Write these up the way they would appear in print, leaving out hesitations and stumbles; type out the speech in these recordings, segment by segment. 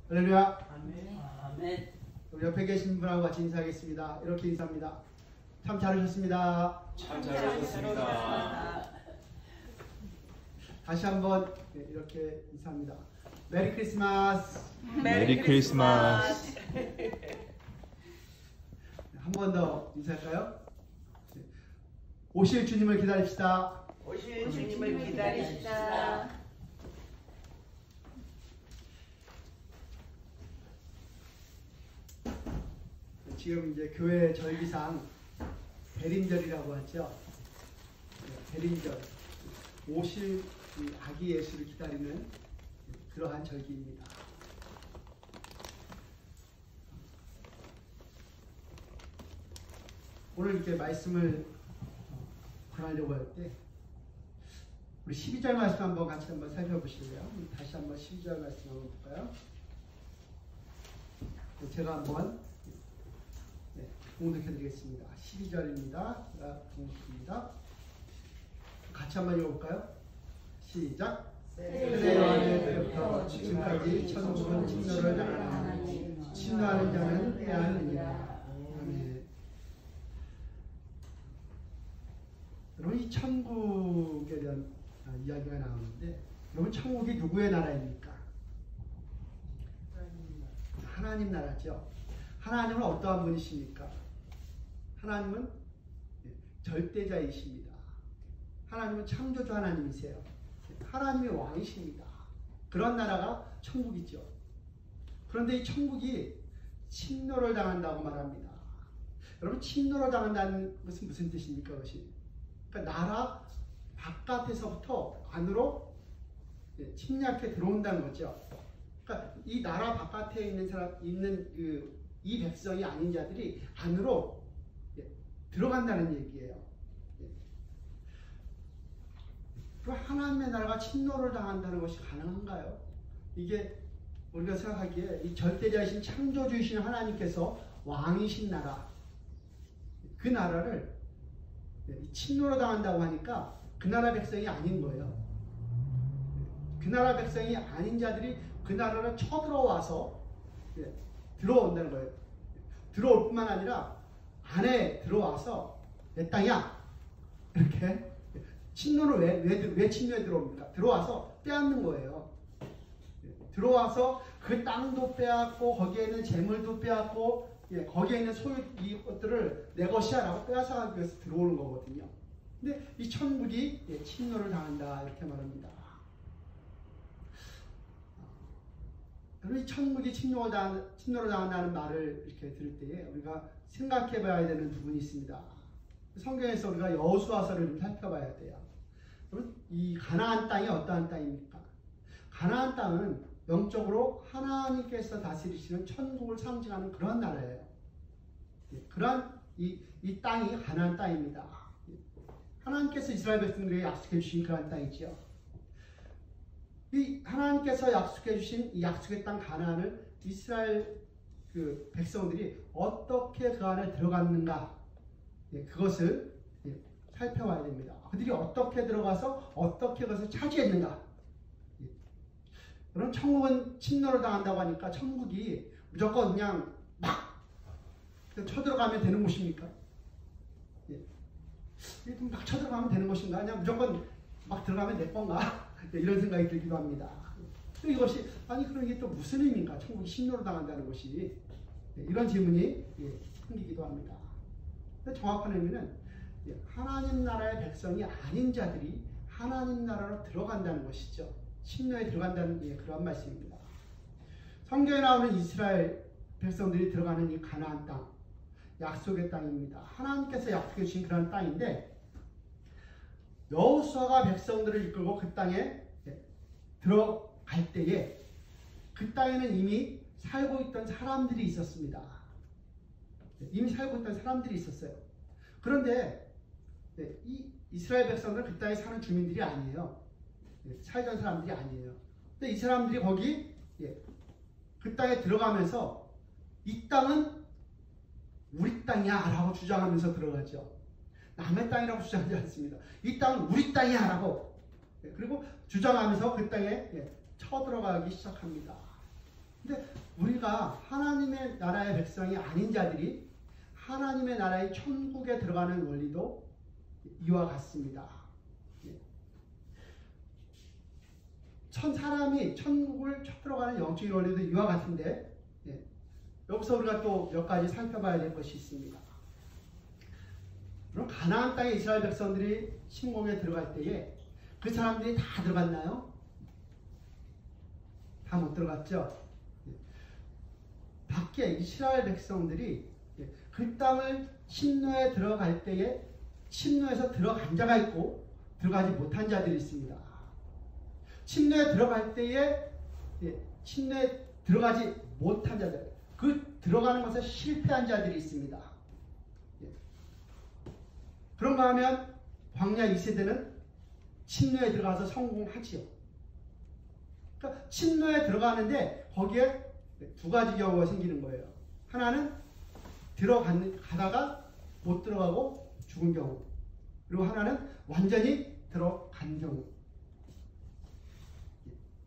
할렐루야. 아멘. 우리 옆에 계신 분하고 같이 인사하겠습니다. 이렇게 인사합니다. 참 잘하셨습니다. 참 잘하셨습니다. 다시 한번 이렇게 인사합니다. 메리 크리스마스. 메리 크리스마스. 한 번 더 인사할까요? 오실 주님을 기다립시다. 오실 주님을 기다립시다. 지금 이제 교회 절기상 대림절이라고 하죠. 대림절. 오실 이 아기 예수를 기다리는 그러한 절기입니다. 오늘 이렇게 말씀을 전하려고 할 때 우리 12절 말씀 한번 같이 한번 살펴보실래요? 다시 한번 12절 말씀 한번 볼까요? 제가 한번 봉독해 드리겠습니다. 12절입니다. 제가 봉독합니다. 같이 한번 읽어볼까요? 시작! 세례요한의 때부터 지금까지 천국은 침노를 당하나니 침노하는 자는 빼앗느니라. 아멘. 여러분, 이 천국에 대한 이야기가 나오는데, 여러분, 천국이 누구의 나라입니까? 하나님 나라죠. 하나님은 어떠한 분이십니까? 하나님은 절대자이십니다. 하나님은 창조주 하나님이세요. 하나님의 왕이십니다. 그런 나라가 천국이죠. 그런데 이 천국이 침노를 당한다고 말합니다. 여러분, 침노를 당한다는 것은 무슨 뜻입니까? 그것이? 그러니까 나라 바깥에서부터 안으로 침략해 들어온다는 거죠. 그러니까 이 나라 바깥에 있는 이 백성이 아닌 자들이 안으로 들어간다는 얘기예요. 하나님의 나라가 침노를 당한다는 것이 가능한가요? 이게 우리가 생각하기에 이 절대자이신 창조주이신 하나님께서 왕이신 나라, 그 나라를 침노를 당한다고 하니까 그 나라 백성이 아닌 거예요. 그 나라 백성이 아닌 자들이 그 나라를 쳐들어와서 들어온다는 거예요. 들어올 뿐만 아니라 안에 들어와서 내 땅이야 이렇게 침노를 왜 침노에 들어옵니까? 들어와서 빼앗는 거예요. 들어와서 그 땅도 빼앗고 거기에 있는 재물도 빼앗고 거기에 있는 소유 이것들을 내 것이야 라고 빼앗아가기 위해서 들어오는 거거든요. 근데 이 천국이 침노를 당한다 이렇게 말합니다. 그럼 이 천국이 침노를 당한다는 말을 이렇게 들을 때에 우리가 생각해 봐야 되는 부분이 있습니다. 성경에서 우리가 여호수아서를 좀 살펴봐야 돼요. 그럼 이 가나안 땅이 어떠한 땅입니까? 가나안 땅은 영적으로 하나님께서 다스리시는 천국을 상징하는 그런 나라예요. 그런 이 땅이 가나안 땅입니다. 하나님께서 이스라엘 백성들에게 약속해 주신 그런 땅이지요. 이 하나님께서 약속해 주신 이 약속의 땅 가나안을 이스라엘 그 백성들이 어떻게 그 안에 들어갔는가, 그것을 살펴봐야 됩니다. 그들이 어떻게 들어가서 어떻게 그것을 차지했는가. 그럼 천국은 침노를 당한다고 하니까 천국이 무조건 그냥 막 쳐들어가면 되는 곳입니까? 막 쳐들어가면 되는 것인가? 그냥 무조건 막 들어가면 내 건가? 이런 생각이 들기도 합니다. 또 이것이 아니 그럼 이게 또 무슨 의미인가? 천국이 침노를 당한다는 것이 이런 질문이 생기기도 합니다. 정확한 의미는 하나님 나라의 백성이 아닌 자들이 하나님 나라로 들어간다는 것이죠. 침노에 들어간다는 그런 말씀입니다. 성경에 나오는 이스라엘 백성들이 들어가는 이 가나안 땅, 약속의 땅입니다. 하나님께서 약속해 주신 그런 땅인데 여호수아가 백성들을 이끌고 그 땅에 들어갈 때에 그 땅에는 이미 살고 있던 사람들이 있었습니다. 이미 살고 있던 사람들이 있었어요. 그런데 이 이스라엘 백성들은 그 땅에 사는 주민들이 아니에요. 살던 사람들이 아니에요. 근데 이 사람들이 거기 그 땅에 들어가면서 이 땅은 우리 땅이야 라고 주장하면서 들어가죠. 남의 땅이라고 주장하지 않습니다. 이 땅은 우리 땅이야 라고 그리고 주장하면서 그 땅에 쳐들어가기 시작합니다. 근데 우리가 하나님의 나라의 백성이 아닌 자들이 하나님의 나라의 천국에 들어가는 원리도 이와 같습니다. 사람이 천국을 들어가는 영적인 원리도 이와 같은데, 여기서 우리가 또 몇 가지 살펴봐야 될 것이 있습니다. 그럼 가나안 땅에 이스라엘 백성들이 침공에 들어갈 때에 그 사람들이 다 들어갔나요? 다 못 들어갔죠. 밖에 이스라엘 백성들이 그 땅을 침노에 들어갈 때에 침노에서 들어간 자가 있고 들어가지 못한 자들이 있습니다. 침노에 들어갈 때에 침노에 들어가지 못한 자들, 그 들어가는 것에 실패한 자들이 있습니다. 그런가 하면 광야 2세대는 침노에 들어가서 성공하지요. 그러니까 침노에 들어가는데 거기에 두 가지 경우가 생기는 거예요. 하나는 들어가다가 못 들어가고 죽은 경우, 그리고 하나는 완전히 들어간 경우.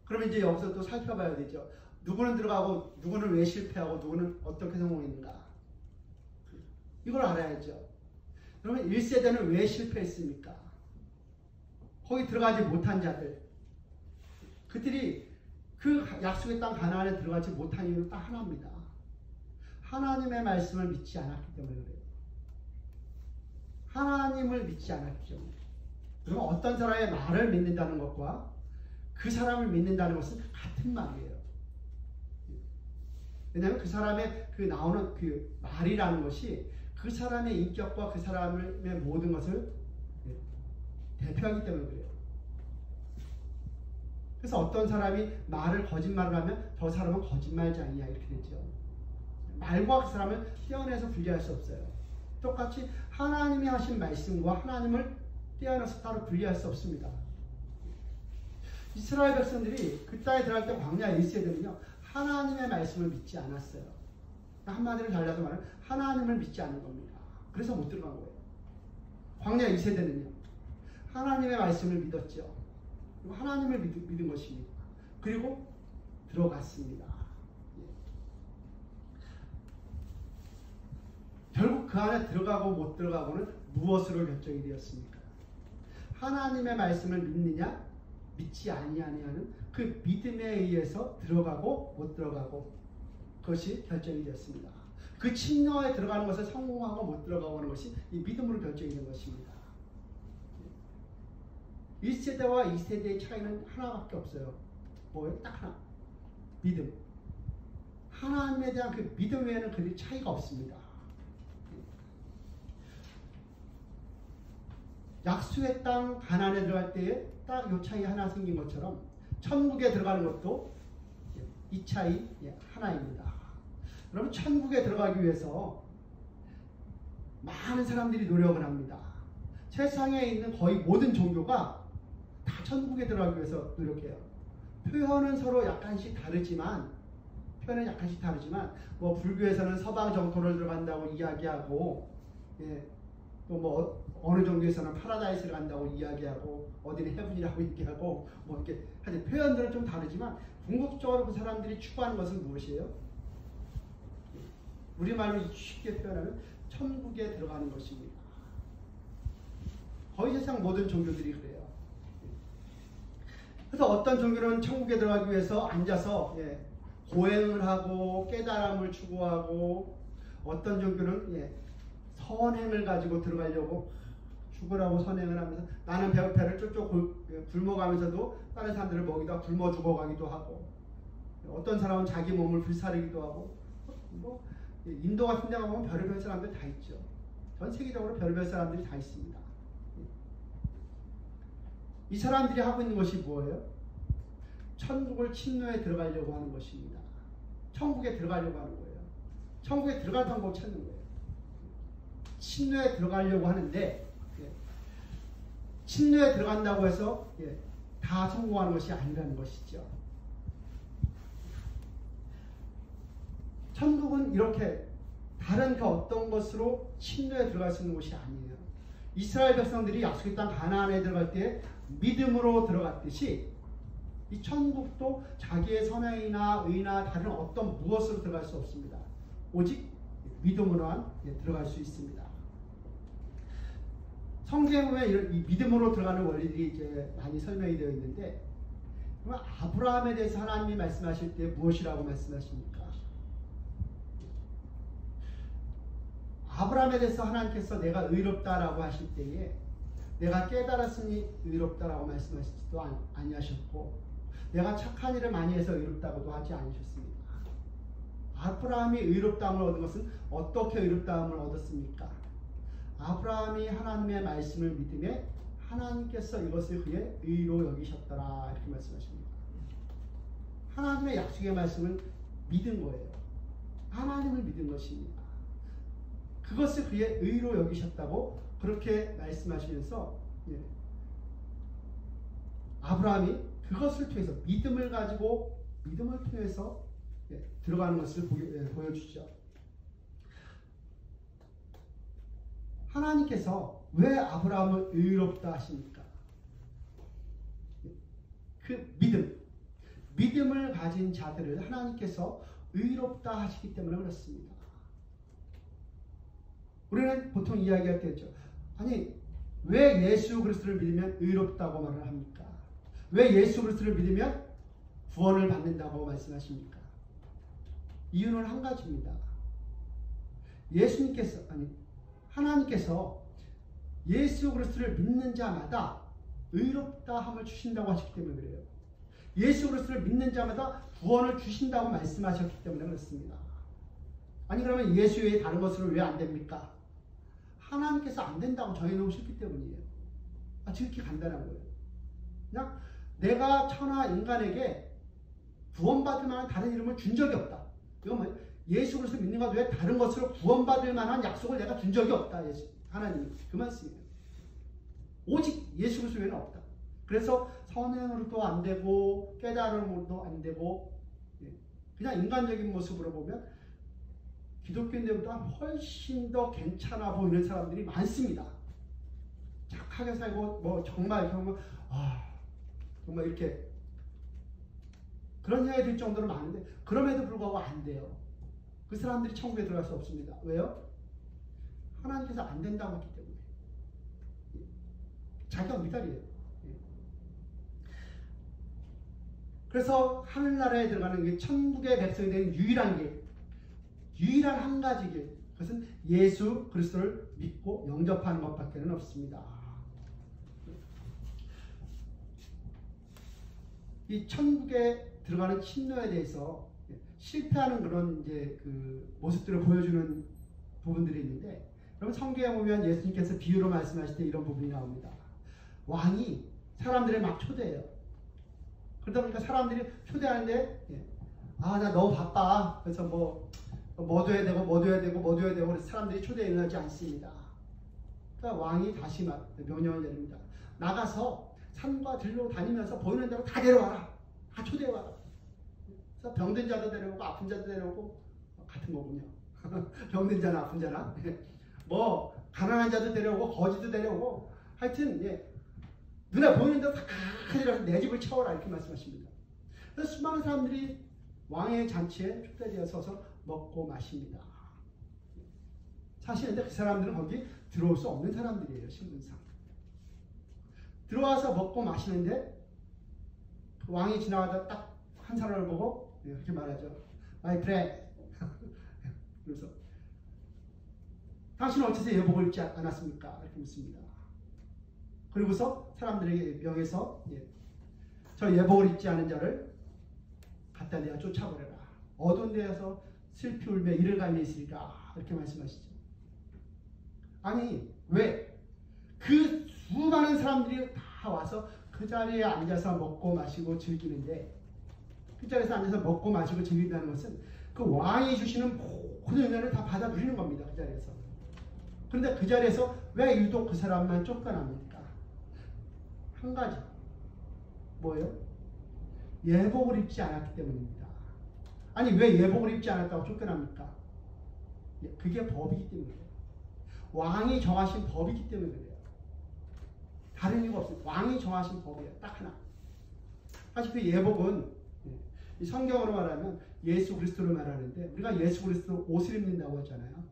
그러면 이제 여기서 또 살펴봐야 되죠. 누구는 들어가고 누구는 왜 실패하고 누구는 어떻게 성공했는가, 이걸 알아야죠. 그러면 1세대는 왜 실패했습니까? 거기 들어가지 못한 자들, 그들이 그 약속의 땅 가나안에 들어가지 못한 이유는 딱 하나입니다. 하나님의 말씀을 믿지 않았기 때문에 그래요. 하나님을 믿지 않았기 때문에. 그러면 어떤 사람의 말을 믿는다는 것과 그 사람을 믿는다는 것은 같은 말이에요. 왜냐하면 그 사람의 그 나오는 그 말이라는 것이 그 사람의 인격과 그 사람의 모든 것을 대표하기 때문에 그래요. 그래서 어떤 사람이 말을 거짓말을 하면 저 사람은 거짓말장이야 이렇게 되죠. 말과 그 사람을 떼어내서 분리할 수 없어요. 똑같이 하나님이 하신 말씀과 하나님을 떼어내서 따로 분리할 수 없습니다. 이스라엘 백성들이 그 땅에 들어갈 때 광야 1세대는요 하나님의 말씀을 믿지 않았어요. 한마디로 잘라서 말하면 하나님을 믿지 않은 겁니다. 그래서 못 들어간 거예요. 광야 2세대는요 하나님의 말씀을 믿었죠. 그리고 하나님을 믿은 것입니다. 그리고 들어갔습니다. 결국 그 안에 들어가고 못 들어가고는 무엇으로 결정이 되었습니까? 하나님의 말씀을 믿느냐 믿지 아니하냐는 그 믿음에 의해서 들어가고 못 들어가고 그것이 결정이 되었습니다. 그 침노에 들어가는 것에 성공하고 못 들어가고 하는 것이 이 믿음으로 결정이 된 것입니다. 1세대와 2세대의 차이는 하나밖에 없어요. 뭐예요? 딱 하나. 믿음. 하나님에 대한 그 믿음 외에는 그들이 차이가 없습니다. 약속의 땅 가나안에 들어갈 때에 딱 이 차이 하나 생긴 것처럼 천국에 들어가는 것도 이 차이 하나입니다. 그럼 천국에 들어가기 위해서 많은 사람들이 노력을 합니다. 세상에 있는 거의 모든 종교가 다 천국에 들어가기 위해서 노력해요. 표현은 서로 약간씩 다르지만 뭐 불교에서는 서방 정토를 들어간다고 이야기하고 또 뭐 어느 종교에서는 파라다이스를 간다고 이야기하고 어디는 헤븐이라고 얘기하고 뭐 이렇게 하여튼 표현들은 좀 다르지만 궁극적으로 그 사람들이 추구하는 것은 무엇이에요? 우리말로 쉽게 표현하면 천국에 들어가는 것입니다. 거의 세상 모든 종교들이 그래요. 그래서 어떤 종교는 천국에 들어가기 위해서 앉아서 고행을 하고 깨달음을 추구하고, 어떤 종교는 선행을 가지고 들어가려고 죽으라고 선행을 하면서 나는 배를 쫄쫄 굶어가면서도 다른 사람들을 먹이다 굶어 죽어가기도 하고, 어떤 사람은 자기 몸을 불사르기도 하고, 뭐 인도 같은 데 가보면 별의별 사람들 다 있죠. 전 세계적으로 별의별 사람들이 다 있습니다. 이 사람들이 하고 있는 것이 뭐예요? 천국을 침노에 들어가려고 하는 것입니다. 천국에 들어가려고 하는 거예요. 천국에 들어갈 방법을 찾는 거예요. 침노에 들어가려고 하는데 침노에 들어간다고 해서 다 성공하는 것이 아니라는 것이죠. 천국은 이렇게 다른 그 어떤 것으로 침노에 들어갈 수 있는 곳이 아니에요. 이스라엘 백성들이 약속의 땅 가나안에 들어갈 때 믿음으로 들어갔듯이 이 천국도 자기의 선행이나 의나 다른 어떤 무엇으로 들어갈 수 없습니다. 오직 믿음으로만 들어갈 수 있습니다. 성경에 보면 이런 이 믿음으로 들어가는 원리들이 이제 많이 설명이 되어 있는데, 그러면 아브라함에 대해서 하나님이 말씀하실 때 무엇이라고 말씀하십니까? 아브라함에 대해서 하나님께서 내가 의롭다라고 하실 때에 내가 깨달았으니 의롭다라고 말씀하시지도 아니하셨고, 내가 착한 일을 많이 해서 의롭다고도 하지 않으셨습니다. 아브라함이 의롭다함을 얻은 것은 어떻게 의롭다함을 얻었습니까? 아브라함이 하나님의 말씀을 믿음에 하나님께서 이것을 그의 의로 여기셨더라, 이렇게 말씀하십니다. 하나님의 약속의 말씀을 믿은 거예요. 하나님을 믿은 것입니다. 그것을 그의 의로 여기셨다고 그렇게 말씀하시면서, 아브라함이 그것을 통해서 믿음을 가지고 믿음을 통해서 들어가는 것을 보여주죠. 하나님께서 왜 아브라함을 의롭다 하십니까? 그 믿음을 가진 자들을 하나님께서 의롭다 하시기 때문에 그렇습니다. 우리는 보통 이야기할 때 있죠. 아니, 왜 예수 그리스도를 믿으면 의롭다고 말을 합니까? 왜 예수 그리스도를 믿으면 구원을 받는다고 말씀하십니까? 이유는 한 가지입니다. 하나님께서 예수 그리스도를 믿는 자마다 의롭다함을 주신다고 하셨기 때문에 그래요. 예수 그리스도를 믿는 자마다 구원을 주신다고 말씀하셨기 때문에 그렇습니다. 아니, 그러면 예수 외에 다른 것으로 왜 안 됩니까? 하나님께서 안 된다고 정해놓으셨기 때문이에요. 지극히 간단한 거예요. 그냥 내가 천하 인간에게 구원받을 만한 다른 이름을 준 적이 없다. 이건 뭐예요? 예수 그리스도 믿는 것 외에 다른 것으로 구원받을 만한 약속을 내가 준 적이 없다. 하나님이 그 말씀이에요. 오직 예수 그리스도 외에는 없다. 그래서 선행으로도 안 되고 깨달음으로도 안 되고, 그냥 인간적인 모습으로 보면 기독교인들보다 훨씬 더 괜찮아 보이는 사람들이 많습니다. 착하게 살고 정말 이렇게 그런 생각이 들 정도로 많은데, 그럼에도 불구하고 안 돼요. 그 사람들이 천국에 들어갈 수 없습니다. 왜요? 하나님께서 안 된다고 했기 때문에. 자기가 미달이에요. 그래서 하늘나라에 들어가는 게 천국의 백성이 되는 유일한 길, 유일한 한 가지 길, 그것은 예수 그리스도를 믿고 영접하는 것밖에는 없습니다. 이 천국에 들어가는 침노에 대해서 실패하는 그런 이제 그 모습들을 보여주는 부분들이 있는데, 그럼 성경에 보면 예수님께서 비유로 말씀하실 때 이런 부분이 나옵니다. 왕이 사람들을 막 초대해요. 그러다 보니까 사람들이 초대하는데, 나 너무 바빠. 그래서 뭐도 해야 되고 그래서 사람들이 초대에 응하지 않습니다. 그러니까 왕이 다시 명령을 내립니다. 나가서 산과 들로 다니면서 보이는 대로 다 데려와라. 다 초대해와라. 그래서 병든 자도 데려오고 아픈 자도 데려오고, 같은 거군요. 병든 자나 아픈 자나, 가난한 자도 데려오고 거지도 데려오고, 하여튼 눈에 보이는 대로 다 데려와서 내 집을 채워라, 이렇게 말씀하십니다. 그래서 수많은 사람들이 왕의 잔치에 초대되어 서서 먹고 마십니다. 사실 근데 그 사람들은 거기 들어올 수 없는 사람들이에요. 신분상 들어와서 먹고 마시는데, 그 왕이 지나가다 딱 한 사람을 보고 그렇게 말하죠. My friend. 그래서 당신은 어째서 예복을 입지 않았습니까? 이렇게 묻습니다. 그리고서 사람들에게 명해서 저 예복을 입지 않은 자를 갖다 내어 쫓아버려라. 어두운 데에서 슬피 울며 이를 갈며 있으리라. 이렇게 말씀하시죠. 아니, 왜? 그 수많은 사람들이 다 와서 그 자리에 앉아서 먹고 마시고 즐기는데, 그 자리에서 앉아서 먹고 마시고 즐긴다는 것은 그 왕이 주시는 모든 은혜를 다 받아 누리는 겁니다. 그 자리에서. 그런데 그 자리에서 왜 유독 그 사람만 쫓겨납니까? 한 가지. 뭐예요? 예복을 입지 않았기 때문입니다. 아니, 왜 예복을 입지 않았다고 쫓겨납니까? 그게 법이기 때문이에요. 왕이 정하신 법이기 때문에 그래요. 다른 이유가 없어요. 왕이 정하신 법이에요. 딱 하나. 사실 그 예복은 이 성경으로 말하면 예수 그리스도를 말하는데 우리가 예수 그리스도 옷을 입는다고 했잖아요.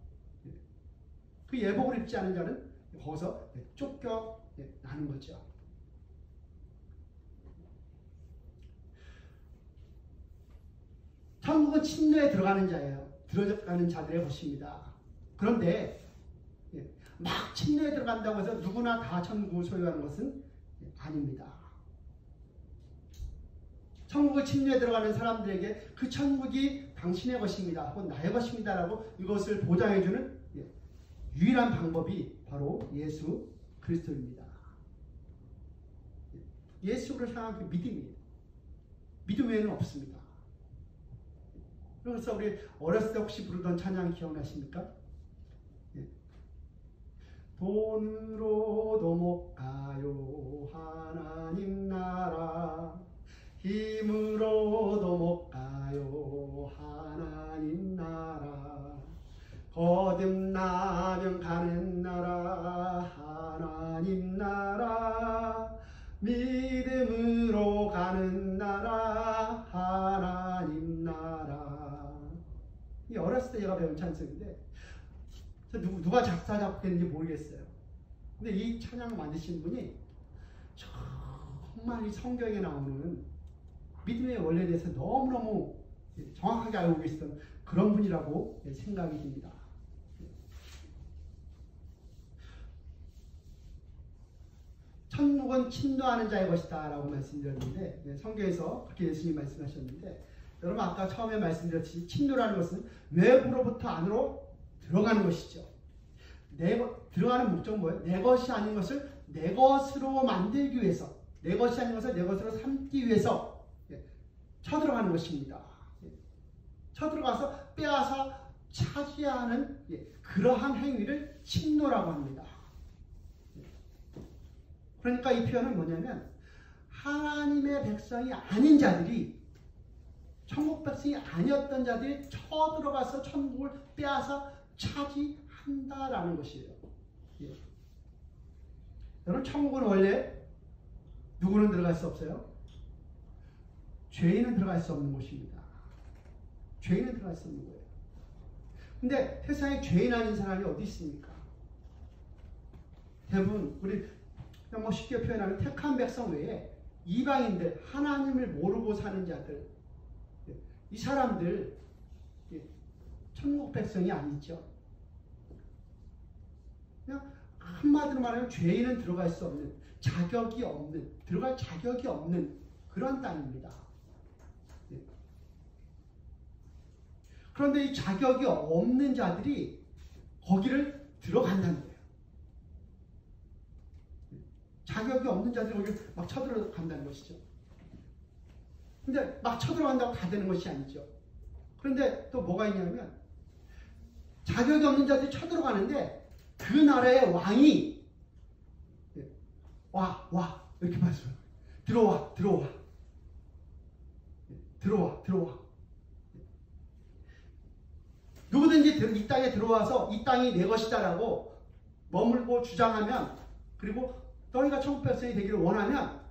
그 예복을 입지 않은 자는 거기서 쫓겨나는 거죠. 천국은 침노에 들어가는 자예요. 들어가는 자들의 것입니다. 그런데 막 침노에 들어간다고 해서 누구나 다 천국을 소유하는 것은 아닙니다. 천국을 침노에 들어가는 사람들에게 그 천국이 당신의 것입니다. 혹은 나의 것입니다. 라고 이것을 보장해주는 유일한 방법이 바로 예수 그리스도입니다. 예수를 향한 그 믿음이에요. 믿음 외에는 없습니다. 그래서 우리 어렸을 때 혹시 부르던 찬양 기억나십니까? 돈으로도 못 가요 하나님 나라, 힘으로도 못 가요 하나님 나라, 거듭나면 가는 나라 하나님 나라, 믿음으로 가는 나라 하나님 나라. 이 어렸을 때 제가 배운 찬송인데 누가 작사 작곡했는지 모르겠어요. 근데 이 찬양 만드신 분이 정말 이 성경에 나오는 믿음의 원리에 대해서 너무너무 정확하게 알고 계시던 그런 분이라고 생각이 듭니다. 천국은 침노하는 자의 것이다 라고 말씀드렸는데 성경에서 그렇게 예수님이 말씀하셨는데, 여러분 아까 처음에 말씀드렸듯이 침노라는 것은 외부로부터 안으로 들어가는 것이죠. 들어가는 목적은 뭐예요? 내 것이 아닌 것을 내 것으로 만들기 위해서, 내 것이 아닌 것을 내 것으로 삼기 위해서 쳐들어가는 것입니다. 쳐들어가서 빼앗아 차지하는 그러한 행위를 침노라고 합니다. 그러니까 이 표현은 뭐냐면 하나님의 백성이 아닌 자들이, 천국 백성이 아니었던 자들이 쳐들어가서 천국을 빼앗아 차지한다라는 것이에요. 여러분 천국은 원래 누구는 들어갈 수 없어요? 죄인은 들어갈 수 없는 곳입니다. 죄인은 들어갈 수 없는 거예요. 근데 세상에 죄인 아닌 사람이 어디 있습니까? 대부분 우리 그냥 뭐 쉽게 표현하면 택한 백성 외에 이방인들, 하나님을 모르고 사는 자들, 이 사람들 천국 백성이 아니죠. 그냥 한마디로 말하면 죄인은 들어갈 수 없는, 자격이 없는, 들어갈 자격이 없는 그런 땅입니다. 그런데 이 자격이 없는 자들이 거기를 들어간다는 거예요. 자격이 없는 자들이 거기를 막 쳐들어간다는 것이죠. 근데 막 쳐들어간다고 다 되는 것이 아니죠. 그런데 또 뭐가 있냐면 자격이 없는 자들이 쳐들어가는데 그 나라의 왕이 와 이렇게 말씀해요. 들어와. 누구든지 이 땅에 들어와서 이 땅이 내 것이다라고 머물고 주장하면, 그리고 너희가 천국 백성이 되기를 원하면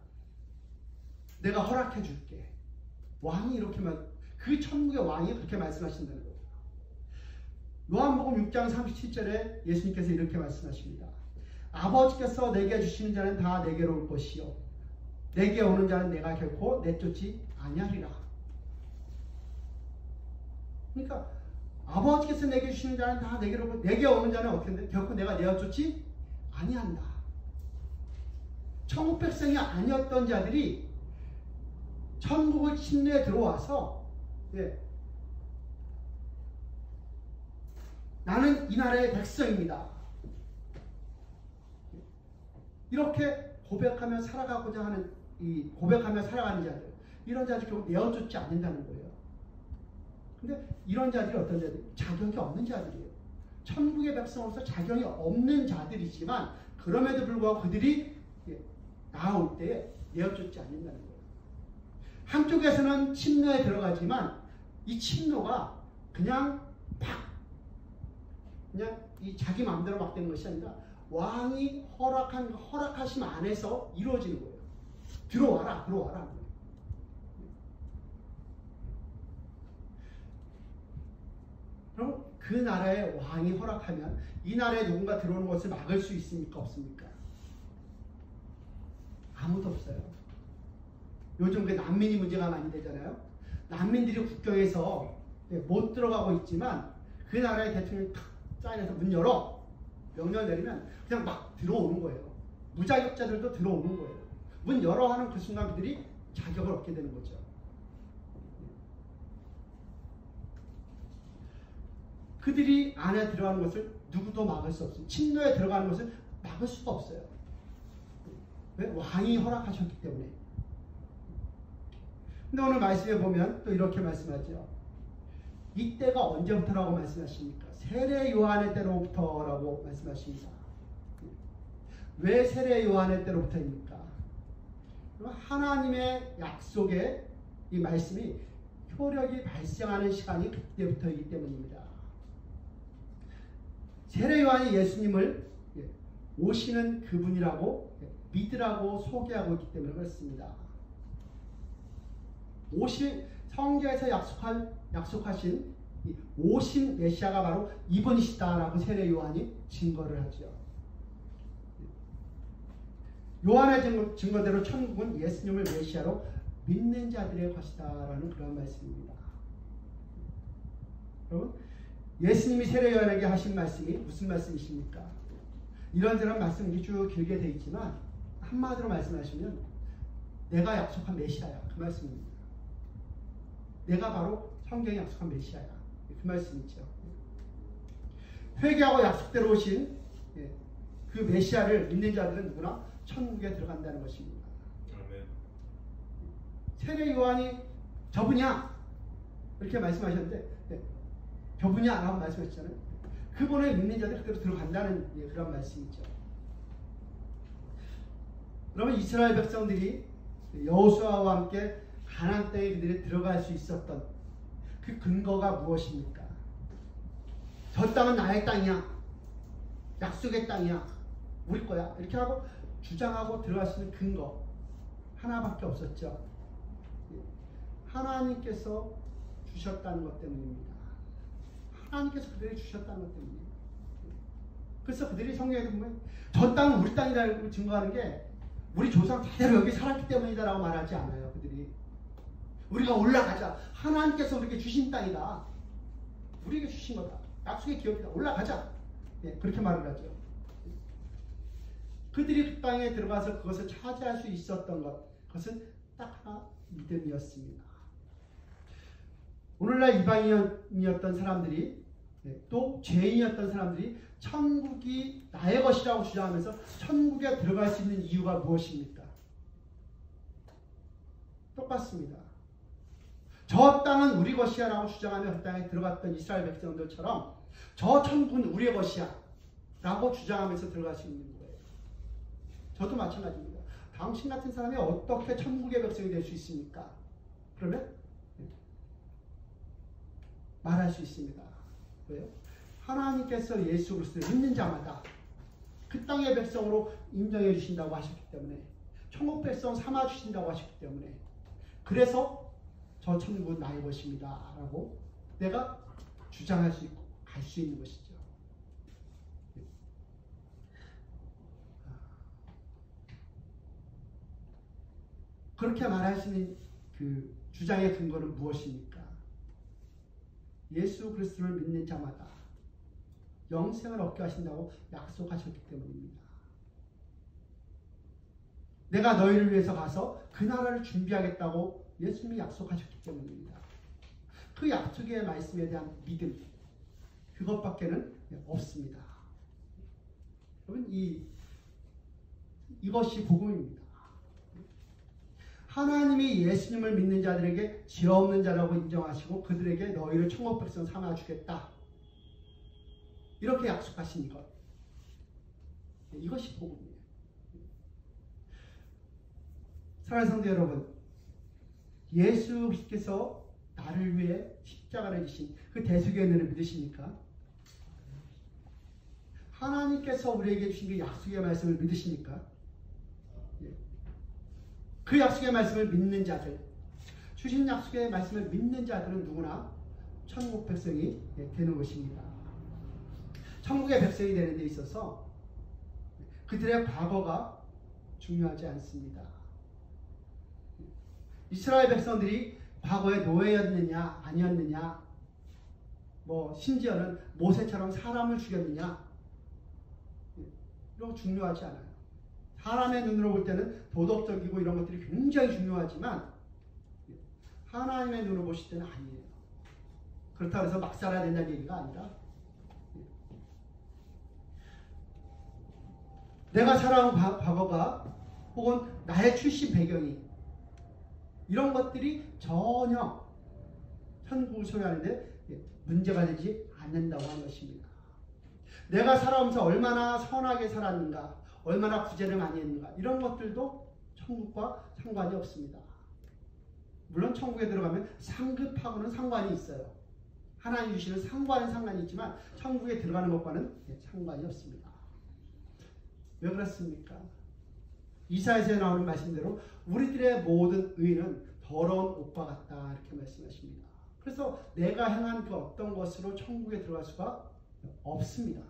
내가 허락해 줄게. 왕이 이렇게 그 천국의 왕이 그렇게 말씀하신다는 거예요. 요한복음 6장 37절에 예수님께서 이렇게 말씀하십니다. 아버지께서 내게 주시는 자는 다 내게로 올 것이요 내게 오는 자는 내가 결코 내쫓지 아니하리라. 그러니까 아버지께서 내게 주시는 자는 다 내게로 오고 내게 오는 자는 어떻게 돼? 결코 내가 내어쫓지 아니한다. 천국 백성이 아니었던 자들이 천국을 침례에 들어와서 나는 이 나라의 백성입니다. 이렇게 고백하며 살아가고자 하는, 고백하며 살아가는 자들, 이런 자들 결국 내어쫓지 않는다는 거예요. 근데 이런 자들이 어떤 자들? 자격이 없는 자들이에요. 천국의 백성으로서 자격이 없는 자들이지만 그럼에도 불구하고 그들이 나올 때 내어쫓지 않는다는 거예요. 한쪽에서는 침노에 들어가지만 이 침노가 그냥 이 자기 마음대로 막 되는 것이 아니라 왕이 허락하심 안에서 이루어지는 거예요. 들어와라. 그 나라의 왕이 허락하면 이 나라에 누군가 들어오는 것을 막을 수 있습니까? 없습니까? 아무도 없어요. 요즘 그 난민이 문제가 많이 되잖아요. 난민들이 국경에서 못 들어가고 있지만 그 나라의 대통령이 탁 사인해서 문 열어 명령 내리면 그냥 막 들어오는 거예요. 무자격자들도 들어오는 거예요. 문 열어 하는 그 순간 그들이 자격을 얻게 되는 거죠. 그들이 안에 들어가는 것을 누구도 막을 수 없어요. 침노에 들어가는 것을 막을 수가 없어요. 왜? 왕이 허락하셨기 때문에. 근데 오늘 말씀에 보면 또 이렇게 말씀하죠. 이때가 언제부터라고 말씀하십니까? 세례 요한의 때로부터라고 말씀하십니다. 왜 세례 요한의 때로부터입니까? 하나님의 약속의 이 말씀이 효력이 발생하는 시간이 그때부터이기 때문입니다. 세례 요한이 예수님을 오시는 그분이라고 믿으라고 소개하고 있기 때문에 그렇습니다. 성경에서 약속하신 오신 메시아가 바로 이분이시다라고 세례 요한이 증거를 하죠. 요한의 증거대로 천국은 예수님을 메시아로 믿는 자들의 것이다라는 그런 말씀입니다. 여러분, 예수님이 세례 요한에게 하신 말씀이 무슨 말씀이십니까? 이런저런 말씀이 쭉 길게 되어 있지만 한마디로 말씀하시면 내가 약속한 메시아야 그 말씀입니다. 내가 바로 성경에 약속한 메시아야 그 말씀이죠. 회개하고 약속대로 오신 그 메시아를 믿는 자들은 누구나 천국에 들어간다는 것입니다. 아멘. 세례 요한이 저분이야 이렇게 말씀하셨는데 저분이야 라고 말씀하셨잖아요. 그분을 믿는 자들 그대로 들어간다는 그런 말씀이죠. 그러면 이스라엘 백성들이 여호수아와 함께 가나안 땅에 그들이 들어갈 수 있었던 그 근거가 무엇입니까? 저 땅은 나의 땅이야. 약속의 땅이야. 우리 거야. 이렇게 하고 주장하고 들어갈 수 있는 근거 하나밖에 없었죠. 하나님께서 주셨다는 것 때문입니다. 하나님께서 그들이 주셨다는 것 때문이에요. 그래서 그들이 성경에 보면 저 땅은 우리 땅이라고 증거하는 게 우리 조상 대대로 여기 살았기 때문이다라고 말하지 않아요. 그들이 우리가 올라가자. 하나님께서 우리에게 주신 땅이다. 우리에게 주신 거다. 약속의 기업이다. 올라가자. 그렇게 말을 하죠. 그들이 그 땅에 들어가서 그것을 차지할 수 있었던 것, 그것은 딱 하나 믿음이었습니다. 오늘날 이방인이었던 사람들이 또 죄인이었던 사람들이 천국이 나의 것이라고 주장하면서 천국에 들어갈 수 있는 이유가 무엇입니까? 똑같습니다. 저 땅은 우리 것이야 라고 주장하며 그 땅에 들어갔던 이스라엘 백성들처럼 저 천국은 우리의 것이야 라고 주장하면서 들어갈 수 있는 거예요. 저도 마찬가지입니다. 당신 같은 사람이 어떻게 천국의 백성이 될 수 있습니까? 그러면 말할 수 있습니다. 왜요? 하나님께서 예수 그리스도를 믿는 자마다 그 땅의 백성으로 인정해 주신다고 하셨기 때문에 천국 백성 삼아 주신다고 하셨기 때문에 그래서 저 천국은 나의 것입니다 라고 내가 주장할 수 있고 갈 수 있는 것이죠. 그렇게 말할 수 있는 그 주장의 근거는 무엇입니까? 예수 그리스도를 믿는 자마다 영생을 얻게 하신다고 약속하셨기 때문입니다. 내가 너희를 위해서 가서 그 나라를 준비하겠다고 예수님이 약속하셨기 때문입니다. 그 약속의 말씀에 대한 믿음, 그것밖에는 없습니다. 여러분, 이것이 복음입니다. 하나님이 예수님을 믿는 자들에게 죄 없는 자라고 인정하시고 그들에게 너희를 천국 백성 삼아 주겠다. 이렇게 약속하신 것. 이것이 복음이에요. 사랑하는 성도 여러분, 예수께서 나를 위해 십자가를 지신 그 대속의 은혜를 믿으십니까? 하나님께서 우리에게 주신 그 약속의 말씀을 믿으십니까? 그 약속의 말씀을 믿는 자들, 주신 약속의 말씀을 믿는 자들은 누구나 천국 백성이 되는 것입니다. 천국의 백성이 되는 데 있어서 그들의 과거가 중요하지 않습니다. 이스라엘 백성들이 과거에 노예였느냐 아니었느냐, 뭐 심지어는 모세처럼 사람을 죽였느냐, 이런 거 중요하지 않아요. 사람의 눈으로 볼 때는 도덕적이고 이런 것들이 굉장히 중요하지만 하나님의 눈으로 보실 때는 아니에요. 그렇다고 해서 막 살아야 된다는 얘기가 아니라, 내가 살아온 과거가 혹은 나의 출신 배경이, 이런 것들이 전혀 천국을 소유하는데 문제가 되지 않는다고 하는 것입니다. 내가 살아오면서 얼마나 선하게 살았는가, 얼마나 구제를 많이 했는가, 이런 것들도 천국과 상관이 없습니다. 물론 천국에 들어가면 상급하고는 상관이 있어요. 하나님 주시는 상과는 상관이 있지만 천국에 들어가는 것과는 상관이 없습니다. 왜 그렇습니까? 이사야서에 나오는 말씀대로 우리들의 모든 의는 더러운 옷과 같다, 이렇게 말씀하십니다. 그래서 내가 행한 그 어떤 것으로 천국에 들어갈 수가 없습니다.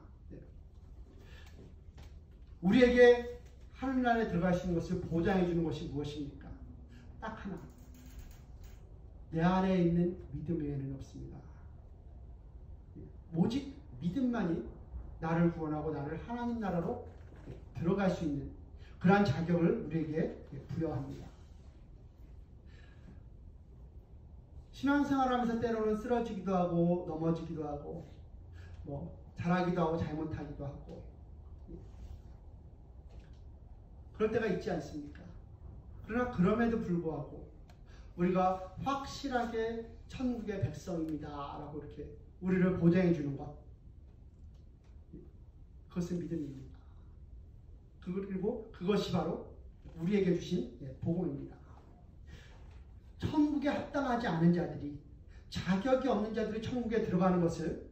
우리에게 하늘나라에 들어갈 수 있는 것을 보장해 주는 것이 무엇입니까? 딱 하나, 내 안에 있는 믿음 외에는 없습니다. 오직 믿음만이 나를 구원하고 나를 하나님 나라로 들어갈 수 있는 그러한 자격을 우리에게 부여합니다. 신앙생활하면서 때로는 쓰러지기도 하고 넘어지기도 하고 뭐 잘하기도 하고 잘못하기도 하고 그럴 때가 있지 않습니까? 그러나 그럼에도 불구하고 우리가 확실하게 천국의 백성입니다 라고 이렇게 우리를 보장해 주는 것, 그것은 믿음입니다. 그리고 그것이 바로 우리에게 주신 복음입니다. 천국에 합당하지 않은 자들이, 자격이 없는 자들이 천국에 들어가는 것을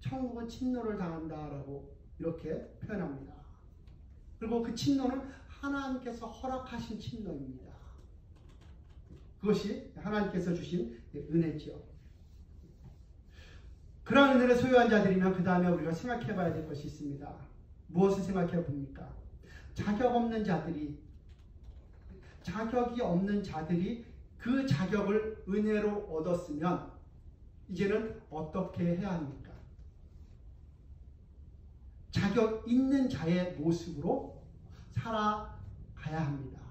천국은 침노를 당한다라고 이렇게 표현합니다. 그리고 그 침노는 하나님께서 허락하신 침노입니다. 그것이 하나님께서 주신 은혜지요. 그러한 은혜를 소유한 자들이면 그 다음에 우리가 생각해 봐야 될 것이 있습니다. 무엇을 생각해 봅니까? 자격이 없는 자들이 그 자격을 은혜로 얻었으면 이제는 어떻게 해야 합니까? 자격 있는 자의 모습으로 살아가야 합니다.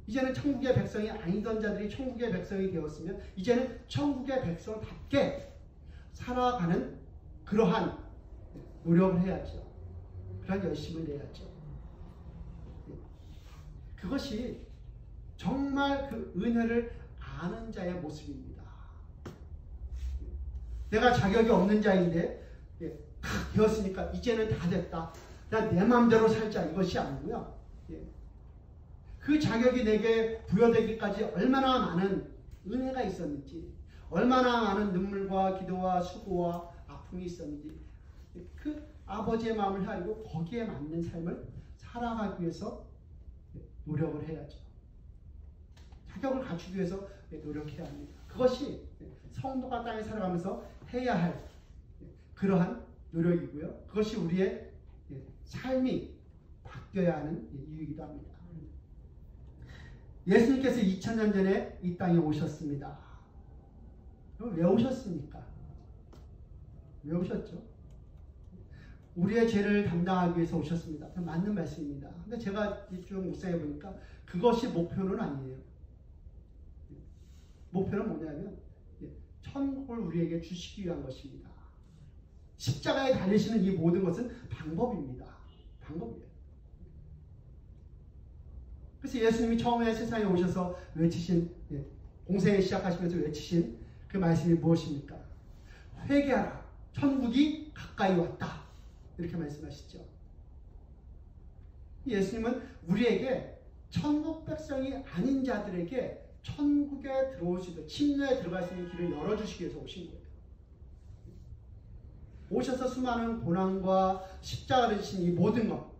이제는 천국의 백성이 아니던 자들이 천국의 백성이 되었으면 이제는 천국의 백성답게 살아가는 그러한 노력을 해야죠. 그러한 열심을 내야죠. 그것이 정말 그 은혜를 아는 자의 모습입니다. 내가 자격이 없는 자인데 다 되었으니까 이제는 다 됐다, 나 내 마음대로 살자, 이것이 아니고요. 그 자격이 내게 부여되기까지 얼마나 많은 은혜가 있었는지, 얼마나 많은 눈물과 기도와 수고와 아픔이 있었는지, 그 아버지의 마음을 헤아리고 거기에 맞는 삶을 살아가기 위해서 노력을 해야죠. 자격을 갖추기 위해서 노력해야 합니다. 그것이 성도가 땅에 살아가면서 해야 할 그러한 노력이고요. 그것이 우리의 삶이 바뀌어야 하는 이유이기도 합니다. 예수님께서 2000년 전에 이 땅에 오셨습니다. 왜 오셨습니까? 왜 오셨죠? 우리의 죄를 담당하기 위해서 오셨습니다. 맞는 말씀입니다. 근데 제가 쭉 묵상해 보니까 그것이 목표는 아니에요. 목표는 뭐냐면 천국을 우리에게 주시기 위한 것입니다. 십자가에 달리시는 이 모든 것은 방법입니다. 방법이에요. 그래서 예수님이 처음에 세상에 오셔서 외치신, 공생을 시작하시면서 외치신 그 말씀이 무엇입니까? 회개하라, 천국이 가까이 왔다, 이렇게 말씀하시죠. 예수님은 우리에게 천국 백성이 아닌 자들에게 천국에 들어올 수 있도록, 침노에 들어갈 수 있는 길을 열어주시기 위해서 오신 거예요. 오셔서 수많은 고난과 십자가를 지신 이 모든 것,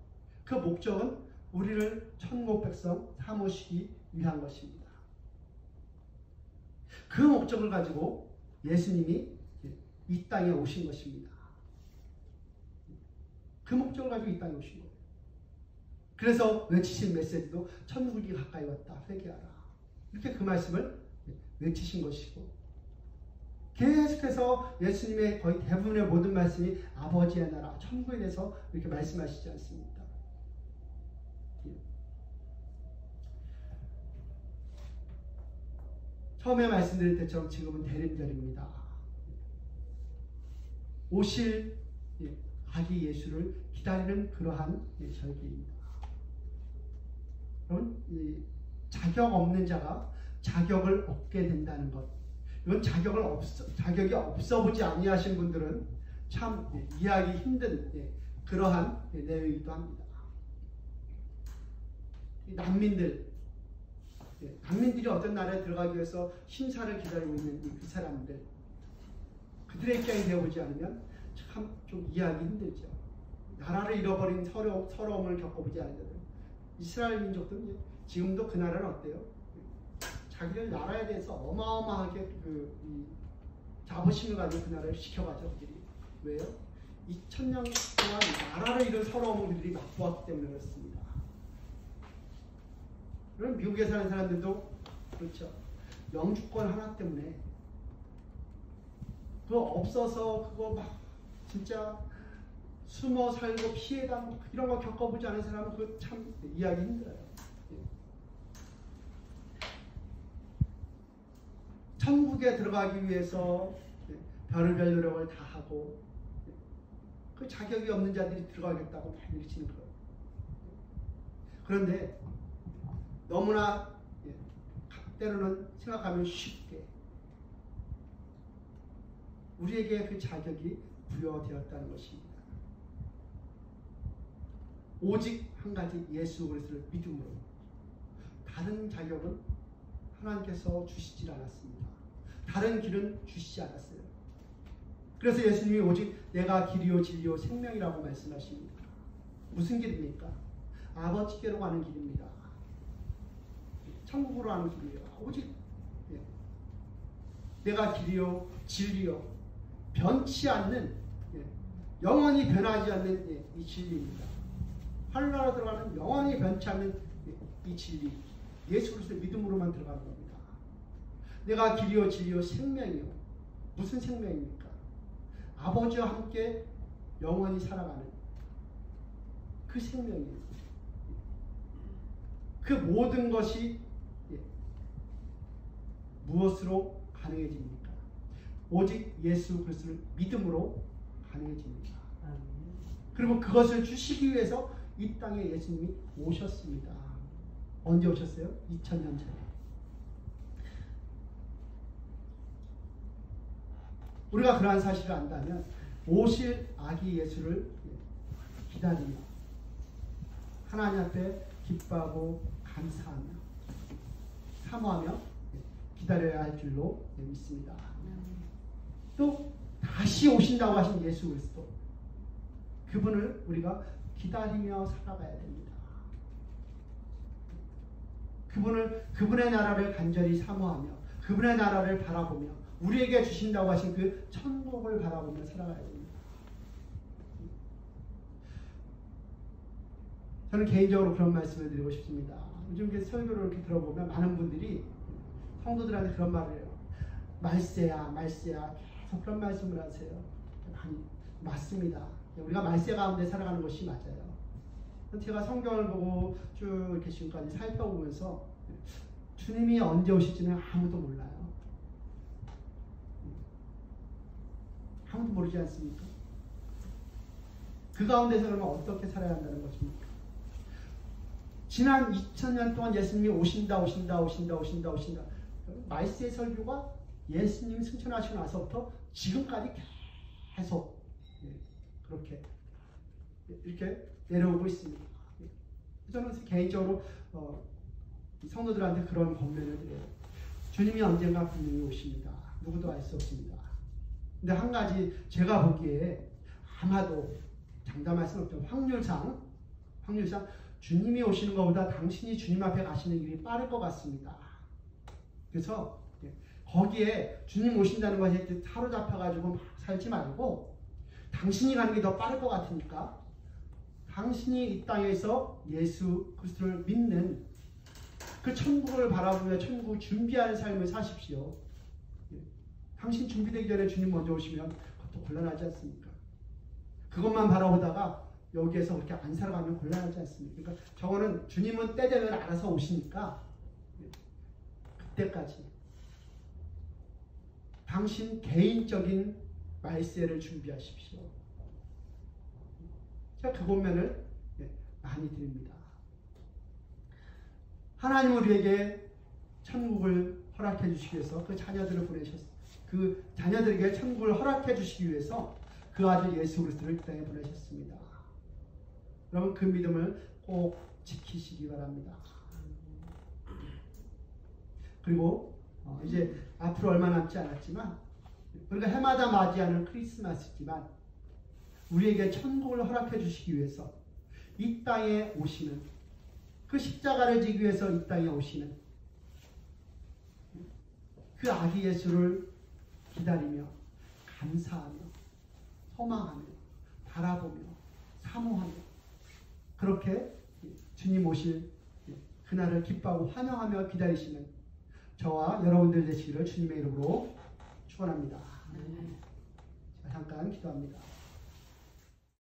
그 목적은 우리를 천국 백성 삼으시기 위한 것입니다. 그 목적을 가지고 예수님이 이 땅에 오신 것입니다. 그 목적을 가지고 이 땅에 오신 거예요. 그래서 외치신 메시지도 천국이 가까이 왔다. 회개하라. 이렇게 그 말씀을 외치신 것이고, 계속해서 예수님의 거의 대부분의 모든 말씀이 아버지의 나라, 천국에 대해서 이렇게 말씀하시지 않습니까? 처음에 말씀드릴 때처럼 지금은 대림절입니다. 오실 아기 예수를 기다리는 그러한 절기입니다. 여러분, 자격 없는 자가 자격을 얻게 된다는 것, 이건 자격이 없어 보지 아니하신 분들은 참 이해하기 힘든 그러한 내용이기도 합니다. 난민들이 어떤 나라에 들어가기 위해서 심사를 기다리고 있는 그 사람들, 그들의 입장이 되어보지 않으면 참 좀 이해하기 힘들죠. 나라를 잃어버린 서러움을 겪어보지 않으면 이스라엘 민족들은 지금도 그 나라는 어때요? 자기들 나라에 대해서 어마어마하게 자부심을 가지고 그 나라를 지켜가죠. 그들이. 왜요? 2000년 동안 나라를 잃은 서러움을 그들이 맛보았기 때문에 그렇습니다. 그럼 미국에 사는 사람들도 그렇죠. 영주권 하나 때문에 그거 없어서 그거 막 진짜 숨어 살고 피해당하고 이런 거 겪어보지 않은 사람은 그거 참 이해하기 힘들어요. 천국에 들어가기 위해서 별의별 노력을 다 하고 그 자격이 없는 자들이 들어가겠다고 밀치는 거예요. 그런데 너무나 때로는 생각하면 쉽게 우리에게 그 자격이 부여되었다는 것입니다. 오직 한 가지 예수 그리스도를 믿음으로. 다른 자격은 하나님께서 주시질 않았습니다. 다른 길은 주시지 않았어요. 그래서 예수님이 오직 내가 길이요 진리요 생명이라고 말씀하십니다. 무슨 길입니까? 아버지께로 가는 길입니다. 천국으로 가는 길이에요. 오직 내가 길이요 진리요 변치 않는 영원히 변하지 않는 이 진리입니다. 하늘나라 들어가는 영원히 변치 않는 이 진리, 예수 그리스도의 믿음으로만 들어가는 겁니다. 내가 길이요 진리요 생명이요. 무슨 생명입니까? 아버지와 함께 영원히 살아가는 그 생명이에요. 그 모든 것이 무엇으로 가능해집니까? 오직 예수 그리스도를 믿음으로 가능해집니다. 그리고 그것을 주시기 위해서 이 땅에 예수님이 오셨습니다. 언제 오셨어요? 2000년 전에. 우리가 그러한 사실을 안다면 오실 아기 예수를 기다리며 하나님 앞에 기뻐하고 감사하며 사모하며 기다려야 할 줄로 믿습니다. 또 다시 오신다고 하신 예수 그리스도, 그분을 우리가 기다리며 살아가야 됩니다. 그분의 나라를 간절히 사모하며 그분의 나라를 바라보며 우리에게 주신다고 하신 그 천국을 바라보며 살아가야 됩니다. 저는 개인적으로 그런 말씀을 드리고 싶습니다. 요즘 설교를 이렇게 들어보면 많은 분들이 성도들한테 그런 말을 해요. 말세야 계속 그런 말씀을 하세요. 맞습니다. 우리가 말세 가운데 살아가는 것이 맞아요. 제가 성경을 보고 쭉 이렇게 지금까지 살펴보면서 주님이 언제 오실지는 아무도 몰라요. 아무도 모르지 않습니까? 그 가운데서 그러면 어떻게 살아야 한다는 것입니까? 지난 2000년 동안 예수님이 오신다. 말세의 설교가 예수님이 승천하시고 나서부터 지금까지 계속 그렇게 이렇게 내려오고 있습니다. 저는 개인적으로 성도들한테 그런 권면을 드려요. 주님이 언젠가 분명히 오십니다. 누구도 알 수 없습니다. 근데 한 가지 제가 보기에 아마도 장담할 수는 없죠. 확률상 주님이 오시는 것보다 당신이 주님 앞에 가시는 길이 빠를 것 같습니다. 그래서 거기에 주님 오신다는 것에 사로잡혀가지고 살지 말고 당신이 가는 게 더 빠를 것 같으니까 당신이 이 땅에서 예수 그리스도를 믿는 그 천국을 바라보며 천국 준비하는 삶을 사십시오. 당신 준비되기 전에 주님 먼저 오시면 그것도 곤란하지 않습니까? 그것만 바라보다가 여기에서 그렇게 안 살아가면 곤란하지 않습니까? 그러니까 저거는 주님은 때 되면 알아서 오시니까 그때까지 당신 개인적인 말세를 준비하십시오. 제가 그 권면을 많이 드립니다. 하나님은 우리에게 천국을 허락해 주시기 위해서 그 자녀들을 보내셨습니다. 그 자녀들에게 천국을 허락해 주시기 위해서 그 아들 예수 그리스도를 이 땅에 보내셨습니다. 여러분 그 믿음을 꼭 지키시기 바랍니다. 그리고 이제 앞으로 얼마 남지 않았지만 우리가 해마다 맞이하는 크리스마스지만 우리에게 천국을 허락해 주시기 위해서 이 땅에 오시는 그 십자가를 지기 위해서 이 땅에 오시는 그 아기 예수를 기다리며 감사하며 소망하며 바라보며 사모하며 그렇게 주님 오실 그날을 기뻐하고 환영하며 기다리시는 저와 여러분들 되시기를 주님의 이름으로 축원합니다. 잠깐 기도합니다.